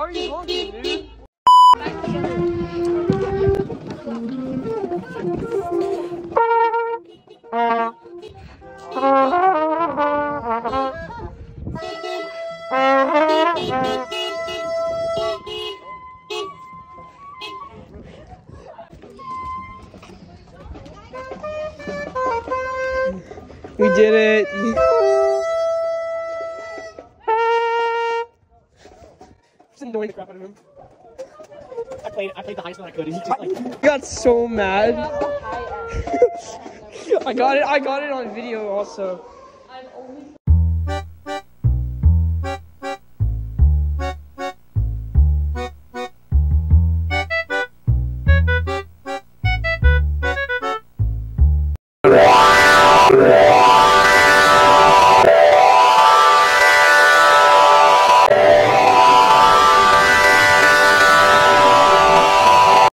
are you honking, dude? We did it. Just annoying the crap out of him. I played the highest one I could, and he just like Got so mad. I got it on video also.